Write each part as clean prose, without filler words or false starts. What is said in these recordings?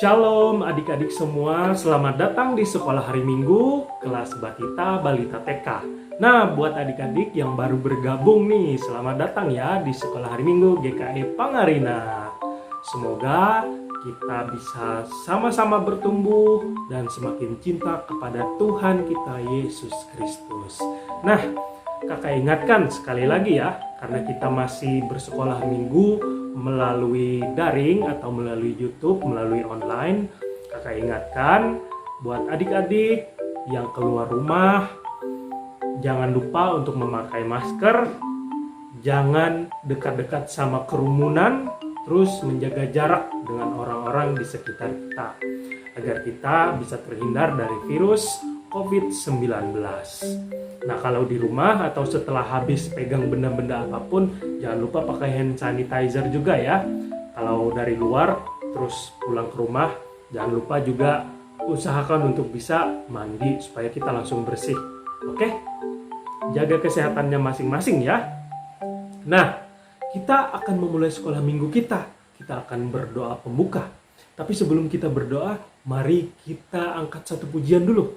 Shalom adik-adik semua, selamat datang di sekolah hari Minggu kelas Batita Balita TK. Nah, buat adik-adik yang baru bergabung nih, selamat datang ya di sekolah hari Minggu GKI Pangarina. Semoga kita bisa sama-sama bertumbuh dan semakin cinta kepada Tuhan kita Yesus Kristus. Nah, kakak ingatkan sekali lagi ya, karena kita masih bersekolah minggu melalui daring atau melalui YouTube, melalui online. Kakak ingatkan buat adik-adik yang keluar rumah, jangan lupa untuk memakai masker, jangan dekat-dekat sama kerumunan, terus menjaga jarak dengan orang-orang di sekitar kita, agar kita bisa terhindar dari virus COVID-19. Nah, kalau di rumah atau setelah habis pegang benda-benda apapun, jangan lupa pakai hand sanitizer juga ya. Kalau dari luar terus pulang ke rumah, jangan lupa juga usahakan untuk bisa mandi supaya kita langsung bersih. Oke? Jaga kesehatannya masing-masing ya. Nah, kita akan memulai sekolah minggu kita. Kita akan berdoa pembuka. Tapi sebelum kita berdoa, mari kita angkat satu pujian dulu,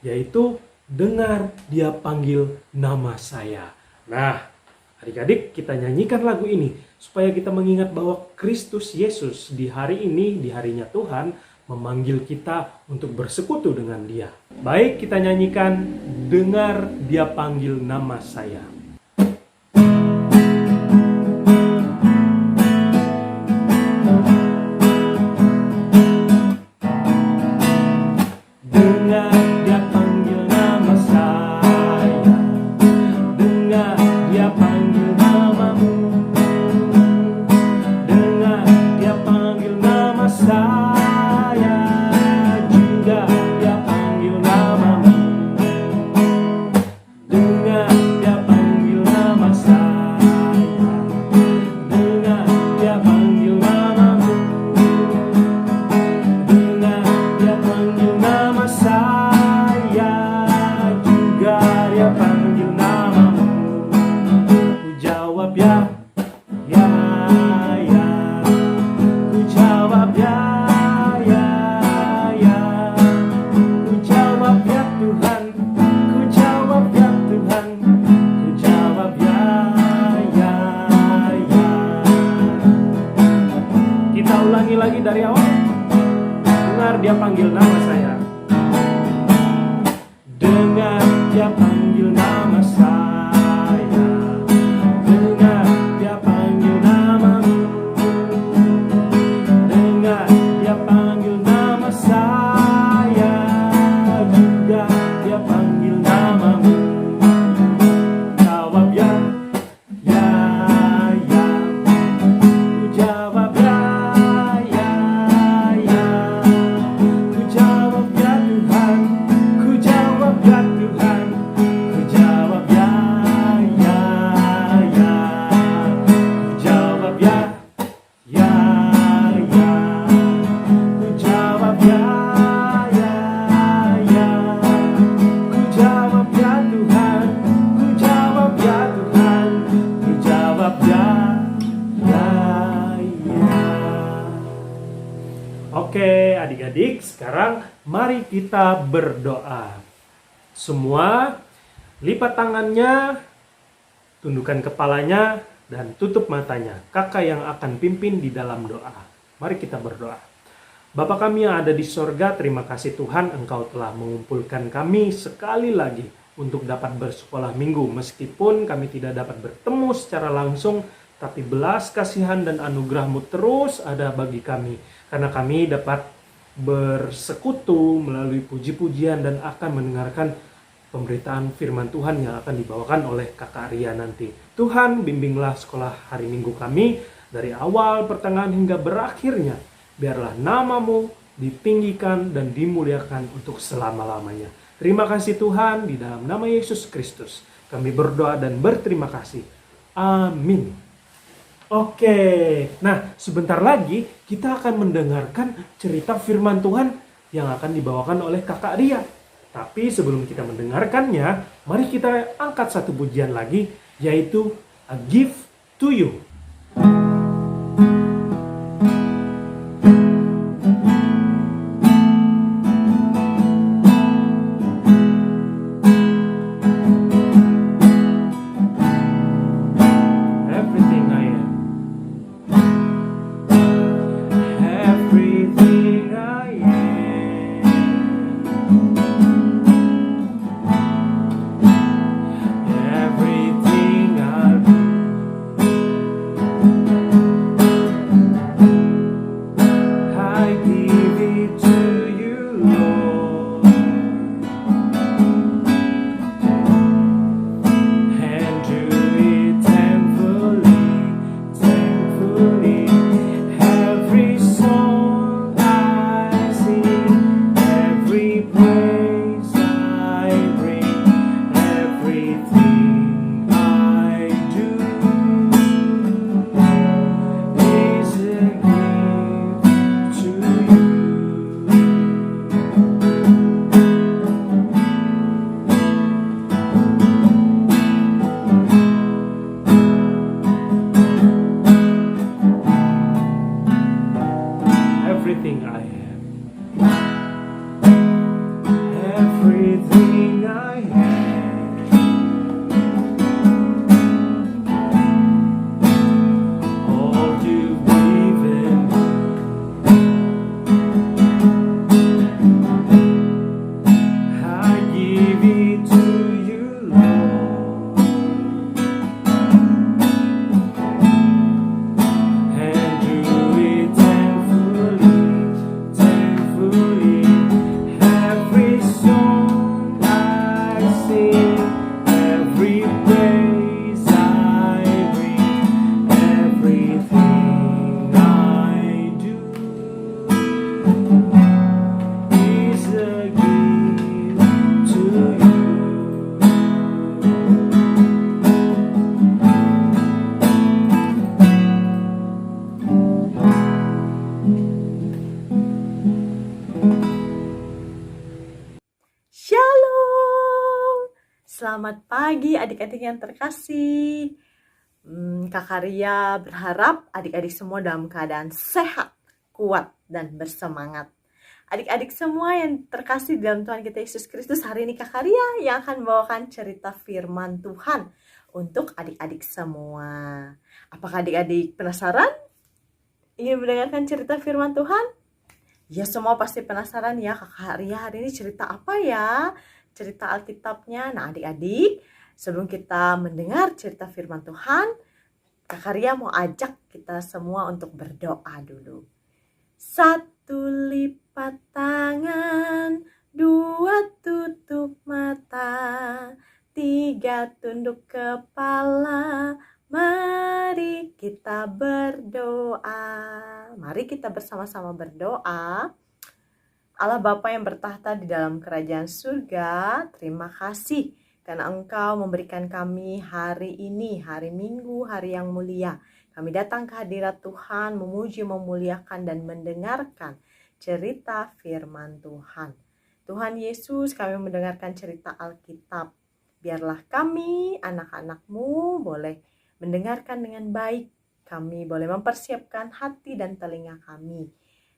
yaitu dengar dia panggil nama saya. Nah, adik-adik, kita nyanyikan lagu ini supaya kita mengingat bahwa Kristus Yesus di hari ini, di harinya Tuhan, memanggil kita untuk bersekutu dengan dia. Baik, kita nyanyikan dengar dia panggil nama saya. Lagi dari awal. Dengar dia panggil nama saya. Dengar dia panggil nama saya. Dengar dia panggil namamu. Dengar dia panggil nama saya. Juga dia panggil namamu. Jawab ya. Ya, ya. Ku jawab ya. Oke, adik-adik, sekarang mari kita berdoa. Semua lipat tangannya, tundukkan kepalanya, dan tutup matanya. Kakak yang akan pimpin di dalam doa. Mari kita berdoa. Bapa kami yang ada di sorga, terima kasih Tuhan Engkau telah mengumpulkan kami sekali lagi untuk dapat bersekolah minggu. Meskipun kami tidak dapat bertemu secara langsung, tapi belas kasihan dan anugerah-Mu terus ada bagi kami, karena kami dapat bersekutu melalui puji-pujian dan akan mendengarkan pemberitaan firman Tuhan yang akan dibawakan oleh Kakak Ria nanti. Tuhan, bimbinglah sekolah hari Minggu kami dari awal, pertengahan hingga berakhirnya. Biarlah nama-Mu ditinggikan dan dimuliakan untuk selama-lamanya. Terima kasih Tuhan, di dalam nama Yesus Kristus kami berdoa dan berterima kasih. Amin. Oke, nah sebentar lagi kita akan mendengarkan cerita firman Tuhan yang akan dibawakan oleh Kakak Ria. Tapi sebelum kita mendengarkannya, mari kita angkat satu pujian lagi, yaitu A Gift to You. Everything I have, everything I have, all you've given me, I give it to you, Lord, and do it thankfully. Every song I sing, every praise I bring, everything I do is a gift to you. Shalom, selamat pagi adik-adik yang terkasih. Kakak Ria berharap adik-adik semua dalam keadaan sehat, kuat, dan bersemangat. Adik-adik semua yang terkasih dalam Tuhan kita Yesus Kristus, hari ini Kakak Ria yang akan membawakan cerita firman Tuhan untuk adik-adik semua. Apakah adik-adik penasaran ingin mendengarkan cerita firman Tuhan? Ya, semua pasti penasaran ya, Kakak Ria hari ini cerita apa ya? Cerita Alkitabnya. Nah, adik-adik, sebelum kita mendengar cerita firman Tuhan, Kakak Ria mau ajak kita semua untuk berdoa dulu. 1 lipat tangan, 2 tutup mata, 3 tunduk kepala. Mari kita berdoa. Mari kita bersama-sama berdoa. Allah Bapa yang bertahta di dalam kerajaan surga, terima kasih karena Engkau memberikan kami hari ini, hari Minggu, hari yang mulia. Kami datang ke hadirat Tuhan, memuji, memuliakan, dan mendengarkan cerita firman Tuhan. Tuhan Yesus, kami mendengarkan cerita Alkitab. Biarlah kami, anak-anak-Mu, boleh mendengarkan dengan baik. Kami boleh mempersiapkan hati dan telinga kami.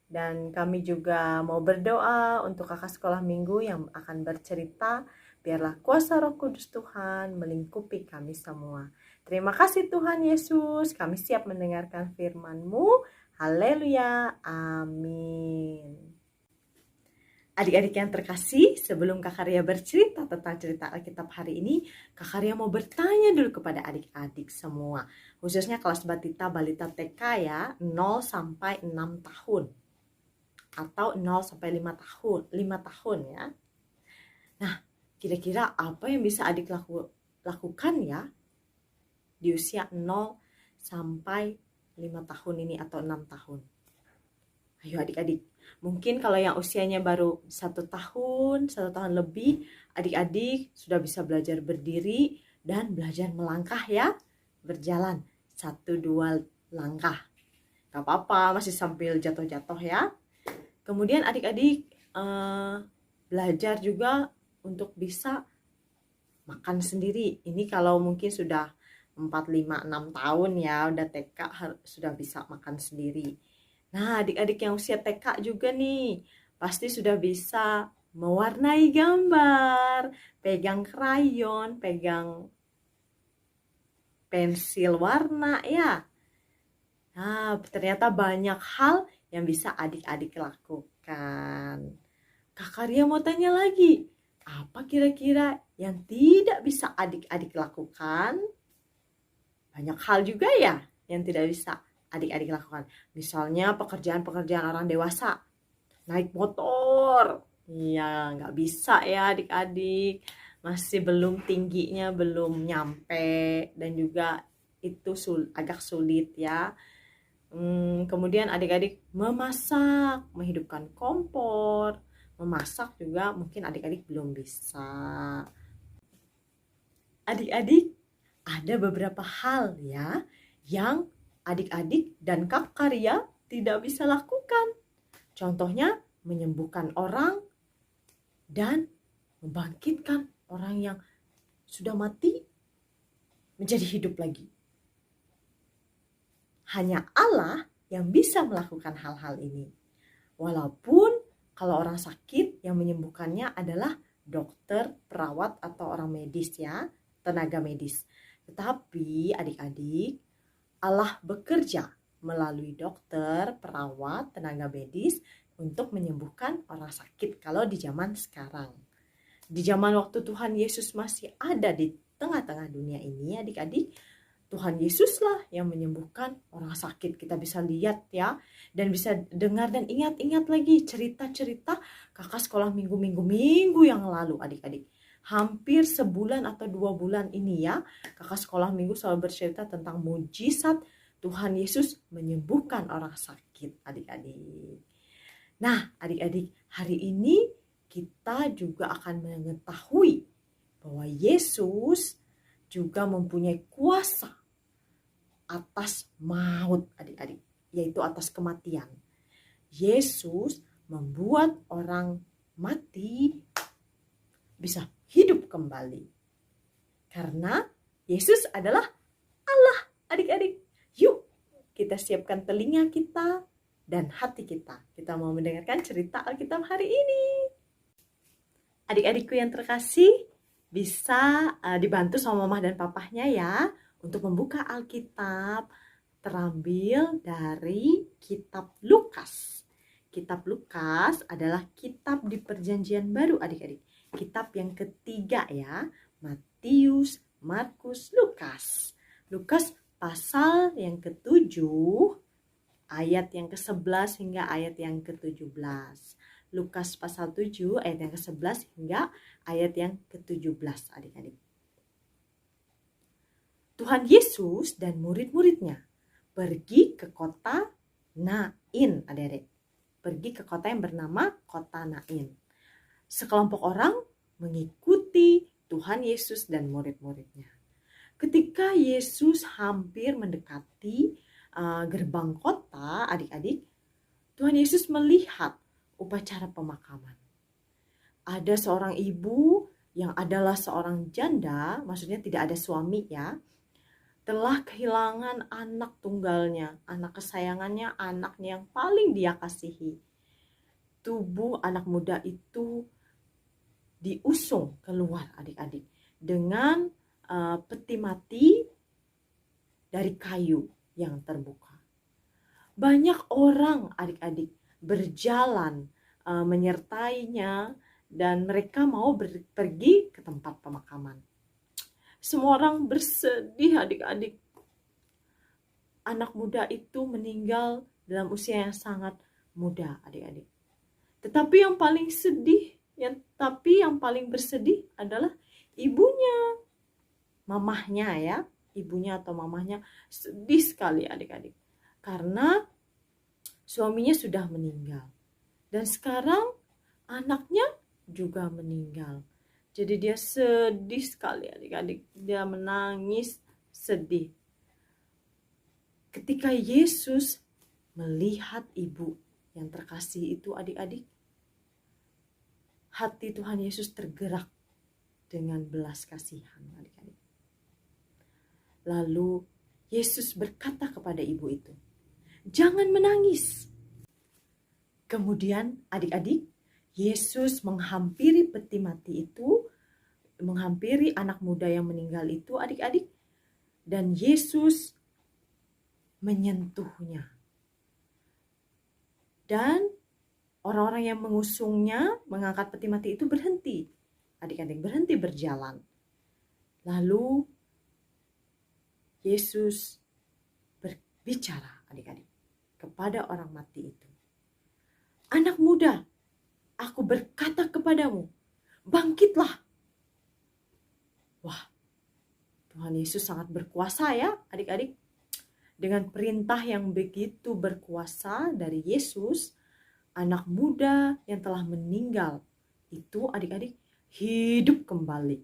Dan kami juga mau berdoa untuk kakak sekolah minggu yang akan bercerita. Biarlah kuasa Roh Kudus Tuhan melingkupi kami semua. Terima kasih Tuhan Yesus. Kami siap mendengarkan firman-Mu. Haleluya. Amin. Adik-adik yang terkasih, sebelum Kak Karya bercerita tentang cerita Alkitab hari ini, Kak Karya mau bertanya dulu kepada adik-adik semua, khususnya kelas balita TK ya, 0 sampai 6 tahun atau 0 sampai 5 tahun, 5 tahun ya. Nah, kira-kira apa yang bisa adik lakukan ya di usia 0 sampai 5 tahun ini atau 6 tahun? Ayo adik-adik, mungkin kalau yang usianya baru 1 tahun lebih, adik-adik sudah bisa belajar berdiri dan belajar melangkah ya, berjalan 1-2 langkah. Gak apa-apa, masih sambil jatuh-jatuh ya. Kemudian adik-adik belajar juga untuk bisa makan sendiri. Ini kalau mungkin sudah 4, 5, 6 tahun ya, udah TK sudah bisa makan sendiri. Nah, adik-adik yang usia TK juga nih, pasti sudah bisa mewarnai gambar, pegang krayon, pegang pensil warna ya. Nah, ternyata banyak hal yang bisa adik-adik lakukan. Kak Karya mau tanya lagi, apa kira-kira yang tidak bisa adik-adik lakukan? Banyak hal juga ya yang tidak bisa adik-adik lakukan. Misalnya pekerjaan-pekerjaan orang dewasa. Naik motor. Iya, nggak bisa ya adik-adik. Masih belum tingginya, belum nyampe. Dan juga itu agak sulit ya. Kemudian adik-adik memasak, menghidupkan kompor. Memasak juga mungkin adik-adik belum bisa. Adik-adik, ada beberapa hal ya yang adik-adik dan Kak Karya tidak bisa lakukan. Contohnya menyembuhkan orang dan membangkitkan orang yang sudah mati menjadi hidup lagi. Hanya Allah yang bisa melakukan hal-hal ini. Walaupun kalau orang sakit yang menyembuhkannya adalah dokter, perawat, atau orang medis ya, tenaga medis. Tetapi adik-adik, Allah bekerja melalui dokter, perawat, tenaga medis untuk menyembuhkan orang sakit kalau di zaman sekarang. Di zaman waktu Tuhan Yesus masih ada di tengah-tengah dunia ini, adik-adik, Tuhan Yesuslah yang menyembuhkan orang sakit. Kita bisa lihat ya, dan bisa dengar dan ingat-ingat lagi cerita-cerita kakak sekolah minggu yang lalu adik-adik. Hampir sebulan atau 2 bulan ini ya, kakak sekolah minggu selalu bercerita tentang mujizat Tuhan Yesus menyembuhkan orang sakit adik-adik. Nah adik-adik, hari ini kita juga akan mengetahui bahwa Yesus juga mempunyai kuasa atas maut adik-adik, yaitu atas kematian. Yesus membuat orang mati bisa hidup kembali. Karena Yesus adalah Allah adik-adik. Yuk kita siapkan telinga kita dan hati kita. Kita mau mendengarkan cerita Alkitab hari ini. Adik-adikku yang terkasih, bisa dibantu sama mama dan papahnya ya untuk membuka Alkitab terambil dari kitab Lukas. Kitab Lukas adalah kitab di Perjanjian Baru adik-adik. Kitab yang ketiga ya, Matius, Markus, Lukas. Lukas pasal yang ke-7, ayat yang ke-11 hingga ayat yang ke-17. Lukas pasal 7 ayat yang ke-11 hingga ayat yang ke-17 adik-adik. Tuhan Yesus dan murid-muridnya pergi ke kota Nain adik-adik. Pergi ke kota yang bernama kota Nain. Sekelompok orang mengikuti Tuhan Yesus dan murid-muridnya. Ketika Yesus hampir mendekati gerbang kota, adik-adik, Tuhan Yesus melihat upacara pemakaman. Ada seorang ibu yang adalah seorang janda, maksudnya tidak ada suami ya, telah kehilangan anak tunggalnya, anak kesayangannya, anaknya yang paling dia kasihi. Tubuh anak muda itu diusung keluar adik-adik dengan peti mati dari kayu yang terbuka. Banyak orang adik-adik berjalan menyertainya, dan mereka mau pergi ke tempat pemakaman. Semua orang bersedih adik-adik. Anak muda itu meninggal dalam usia yang sangat muda adik-adik. Tetapi yang paling bersedih adalah ibunya, mamahnya ya. Ibunya atau mamahnya sedih sekali adik-adik. Karena suaminya sudah meninggal. Dan sekarang anaknya juga meninggal. Jadi dia sedih sekali adik-adik. Dia menangis sedih. Ketika Yesus melihat ibu yang terkasih itu adik-adik, hati Tuhan Yesus tergerak dengan belas kasihan adik-adik. Lalu Yesus berkata kepada ibu itu, "Jangan menangis." Kemudian adik-adik, Yesus menghampiri peti mati itu, menghampiri anak muda yang meninggal itu adik-adik, dan Yesus menyentuhnya. Dan orang-orang yang mengusungnya, mengangkat peti mati itu berhenti. Adik-adik berhenti berjalan. Lalu Yesus berbicara adik-adik kepada orang mati itu. "Anak muda, aku berkata kepadamu, bangkitlah." Wah, Tuhan Yesus sangat berkuasa ya adik-adik. Dengan perintah yang begitu berkuasa dari Yesus, anak muda yang telah meninggal itu adik-adik hidup kembali.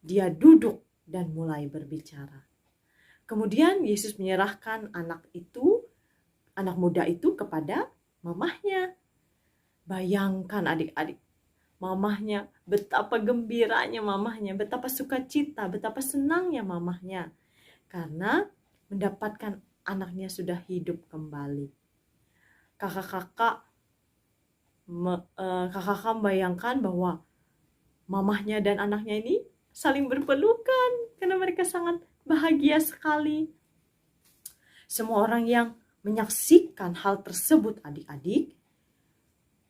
Dia duduk dan mulai berbicara. Kemudian Yesus menyerahkan anak muda itu kepada mamahnya. Bayangkan adik-adik, mamahnya, betapa gembiranya mamahnya, betapa sukacita, betapa senangnya mamahnya. Karena mendapatkan anaknya sudah hidup kembali. Kakak-kakak membayangkan bahwa mamahnya dan anaknya ini saling berpelukan karena mereka sangat bahagia sekali. Semua orang yang menyaksikan hal tersebut adik-adik,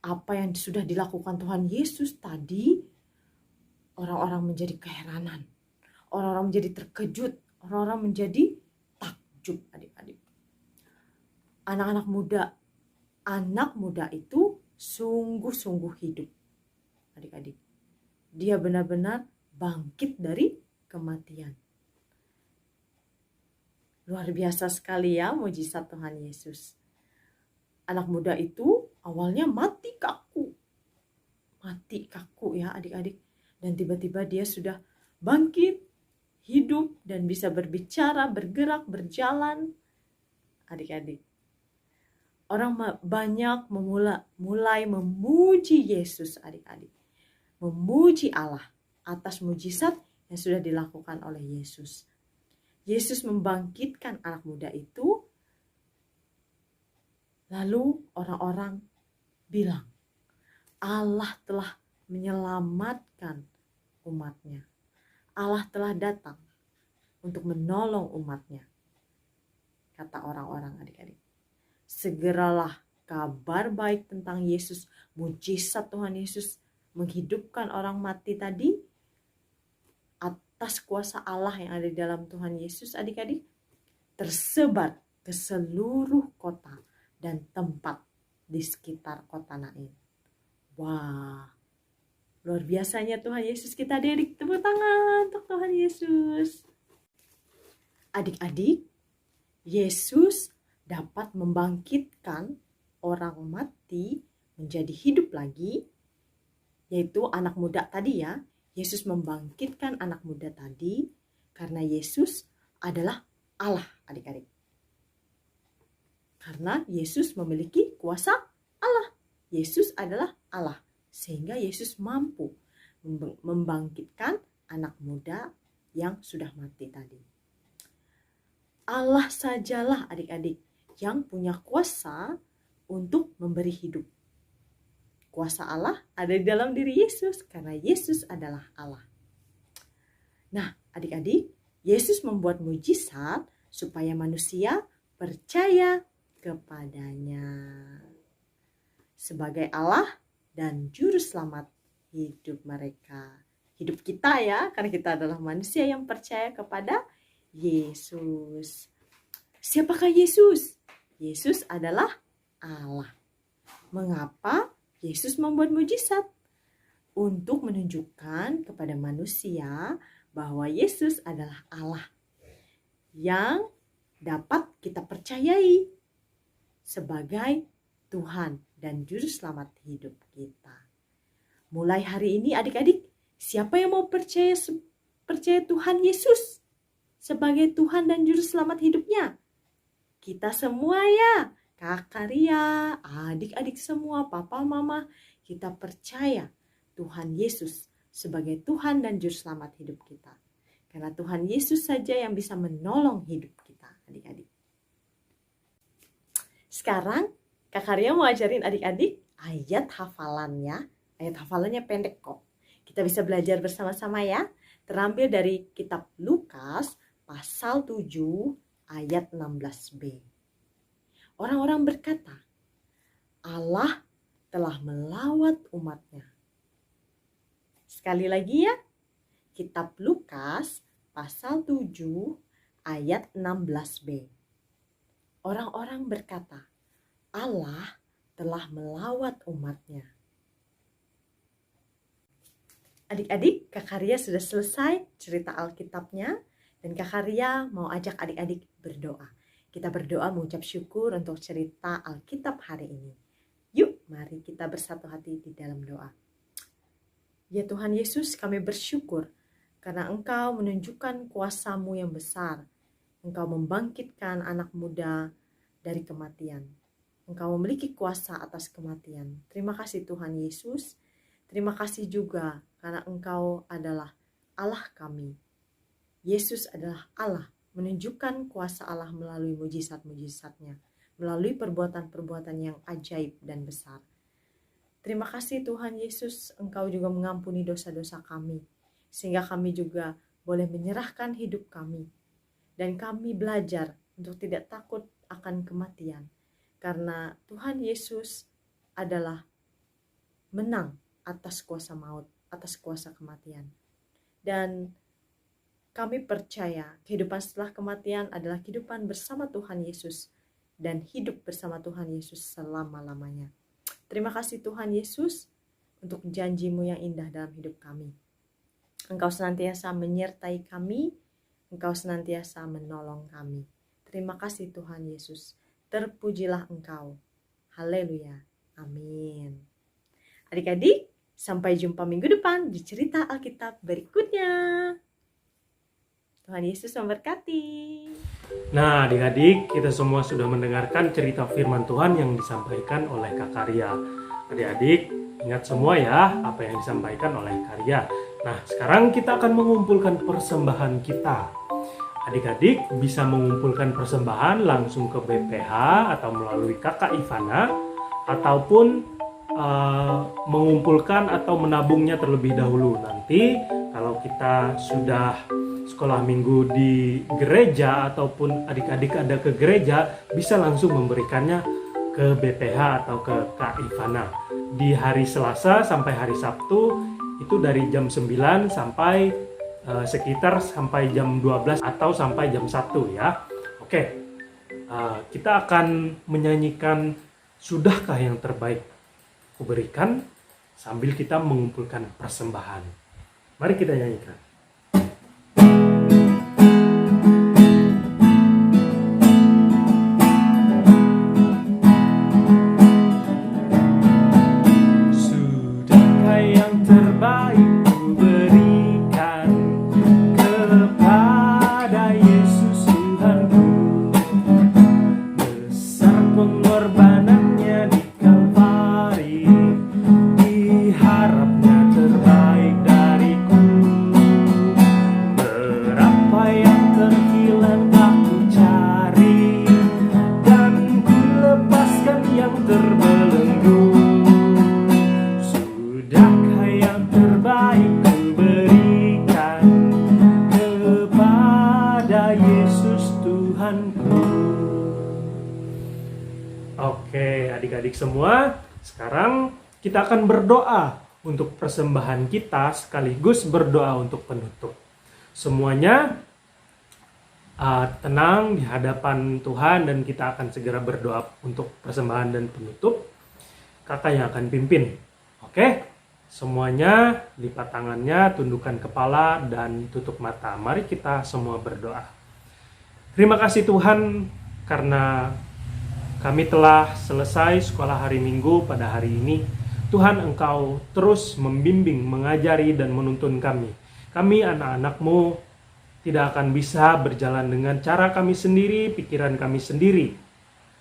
apa yang sudah dilakukan Tuhan Yesus tadi, orang-orang menjadi keheranan, orang-orang menjadi terkejut, orang-orang menjadi takjub adik-adik. Anak muda itu sungguh-sungguh hidup adik-adik. Dia benar-benar bangkit dari kematian. Luar biasa sekali ya mujizat Tuhan Yesus. Anak muda itu awalnya mati kaku ya adik-adik. Dan tiba-tiba dia sudah bangkit, hidup, dan bisa berbicara, bergerak, berjalan. Adik-adik, orang banyak mulai memuji Yesus adik-adik. Memuji Allah atas mujizat yang sudah dilakukan oleh Yesus. Yesus membangkitkan anak muda itu. Lalu orang-orang bilang, Allah telah menyelamatkan umatnya. Allah telah datang untuk menolong umatnya. Kata orang-orang adik-adik. Segeralah kabar baik tentang Yesus, mujizat Tuhan Yesus menghidupkan orang mati tadi, atas kuasa Allah yang ada di dalam Tuhan Yesus adik-adik, tersebar ke seluruh kota dan tempat di sekitar kota Nain. Wah, luar biasanya Tuhan Yesus kita adik-adik. Tepuk tangan untuk Tuhan Yesus. Adik-adik, Yesus dapat membangkitkan orang mati menjadi hidup lagi, yaitu anak muda tadi ya. Yesus membangkitkan anak muda tadi karena Yesus adalah Allah adik-adik. Karena Yesus memiliki kuasa Allah. Yesus adalah Allah. Sehingga Yesus mampu membangkitkan anak muda yang sudah mati tadi. Allah sajalah adik-adik yang punya kuasa untuk memberi hidup. Kuasa Allah ada di dalam diri Yesus karena Yesus adalah Allah. Nah, adik-adik, Yesus membuat mujizat supaya manusia percaya kepadanya. sebagai Allah dan juru selamat hidup mereka. Hidup kita ya, karena kita adalah manusia yang percaya kepada Yesus. Siapakah Yesus? Yesus adalah Allah. Mengapa Yesus membuat mujizat? Untuk menunjukkan kepada manusia bahwa Yesus adalah Allah yang dapat kita percayai sebagai Tuhan dan juru selamat hidup kita. Mulai hari ini adik-adik, siapa yang mau percaya Tuhan Yesus sebagai Tuhan dan juru selamat hidupnya? Kita semua ya, Kakak Ria, adik-adik semua, papa, mama, kita percaya Tuhan Yesus sebagai Tuhan dan juru selamat hidup kita. Karena Tuhan Yesus saja yang bisa menolong hidup kita, adik-adik. Sekarang Kakak Ria mau ajarin adik-adik ayat hafalannya. Ayat hafalannya pendek kok. Kita bisa belajar bersama-sama ya. Terambil dari kitab Lukas pasal 7 ayat 16b. Orang-orang berkata, Allah telah melawat umatnya. Sekali lagi ya, kitab Lukas pasal 7 ayat 16b. Orang-orang berkata, Allah telah melawat umatnya. Adik-adik, Kakak Ria sudah selesai cerita Alkitabnya dan Kakak Ria mau ajak adik-adik berdoa. Kita berdoa mengucap syukur untuk cerita Alkitab hari ini. Yuk, mari kita bersatu hati di dalam doa. Ya Tuhan Yesus, kami bersyukur karena Engkau menunjukkan kuasa-Mu yang besar. Engkau membangkitkan anak muda dari kematian. Engkau memiliki kuasa atas kematian. Terima kasih Tuhan Yesus. Terima kasih juga karena Engkau adalah Allah kami. Yesus adalah Allah, menunjukkan kuasa Allah melalui mujizat-mujizatnya, melalui perbuatan-perbuatan yang ajaib dan besar. Terima kasih Tuhan Yesus, Engkau juga mengampuni dosa-dosa kami, sehingga kami juga boleh menyerahkan hidup kami. Dan kami belajar untuk tidak takut akan kematian, karena Tuhan Yesus adalah menang atas kuasa maut, atas kuasa kematian. Dan kami percaya kehidupan setelah kematian adalah kehidupan bersama Tuhan Yesus dan hidup bersama Tuhan Yesus selama-lamanya. Terima kasih Tuhan Yesus untuk janji-Mu yang indah dalam hidup kami. Engkau senantiasa menyertai kami, Engkau senantiasa menolong kami. Terima kasih Tuhan Yesus. Terpujilah Engkau. Haleluya. Amin. Adik-adik, sampai jumpa minggu depan di cerita Alkitab berikutnya. Tuhan Yesus memberkati. Nah, adik-adik, kita semua sudah mendengarkan cerita firman Tuhan yang disampaikan oleh Kak Karya. Adik-adik, ingat semua ya apa yang disampaikan oleh Karya. Nah, sekarang kita akan mengumpulkan persembahan kita. Adik-adik bisa mengumpulkan persembahan langsung ke BPH atau melalui Kakak Ivana, ataupun mengumpulkan atau menabungnya terlebih dahulu. Nanti kalau kita sudah sekolah minggu di gereja ataupun adik-adik ada ke gereja, bisa langsung memberikannya ke BPH atau ke Kak Ivana. Di hari Selasa sampai hari Sabtu itu dari jam 9 sampai sekitar sampai jam 12 atau sampai jam 1 ya. Oke, kita akan menyanyikan Sudahkah yang terbaik kuberikan sambil kita mengumpulkan persembahan. Mari kita nyanyikan. Sudahkah yang terbaik kuberikan kepada Yesus Tuhanku, besar pengorbanannya di Kalvari, diharapnya terbaik dariku. Berapa yang terhilang aku cari, dan ku lepaskan yang terbelenggu. Sudahkah yang terbaik kuberikan kepada Yesus Tuhanku. Oke, adik-adik semua, Sekarang kita akan berdoa untuk persembahan kita sekaligus berdoa untuk penutup. Semuanya tenang di hadapan Tuhan dan kita akan segera berdoa untuk persembahan dan penutup. Kakak yang akan pimpin. Oke? Semuanya lipat tangannya, tundukkan kepala dan tutup mata. Mari kita semua berdoa. Terima kasih Tuhan karena kami telah selesai sekolah hari Minggu pada hari ini. Tuhan, Engkau terus membimbing, mengajari dan menuntun kami. Kami anak-anak-Mu tidak akan bisa berjalan dengan cara kami sendiri, pikiran kami sendiri.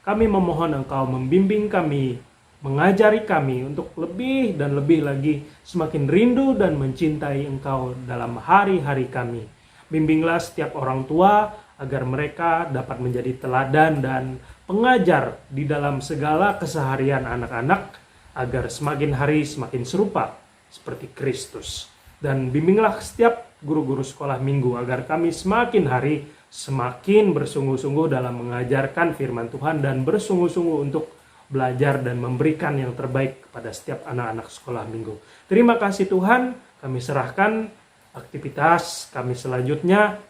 Kami memohon Engkau membimbing kami, mengajari kami untuk lebih dan lebih lagi semakin rindu dan mencintai Engkau dalam hari-hari kami. Bimbinglah setiap orang tua agar mereka dapat menjadi teladan dan pengajar di dalam segala keseharian anak-anak agar semakin hari semakin serupa seperti Kristus. Dan bimbinglah setiap guru-guru sekolah minggu agar kami semakin hari semakin bersungguh-sungguh dalam mengajarkan firman Tuhan dan bersungguh-sungguh untuk belajar dan memberikan yang terbaik kepada setiap anak-anak sekolah minggu. Terima kasih Tuhan, kami serahkan aktivitas kami selanjutnya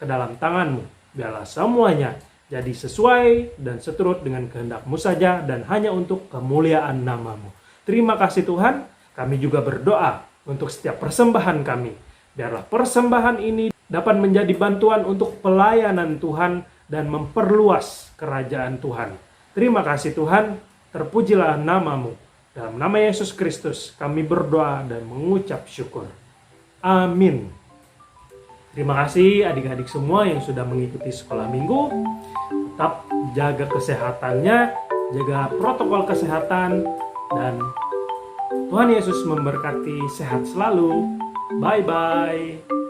ke dalam tangan-Mu. Biarlah semuanya jadi sesuai dan seturut dengan kehendak-Mu saja dan hanya untuk kemuliaan nama-Mu. Terima kasih Tuhan, kami juga berdoa untuk setiap persembahan kami. Biarlah persembahan ini dapat menjadi bantuan untuk pelayanan Tuhan dan memperluas kerajaan Tuhan. Terima kasih Tuhan, terpujilah nama-Mu. Dalam nama Yesus Kristus kami berdoa dan mengucap syukur. Amin. Terima kasih adik-adik semua yang sudah mengikuti sekolah minggu. Tetap jaga kesehatannya, jaga protokol kesehatan, dan Tuhan Yesus memberkati sehat selalu. Bye-bye.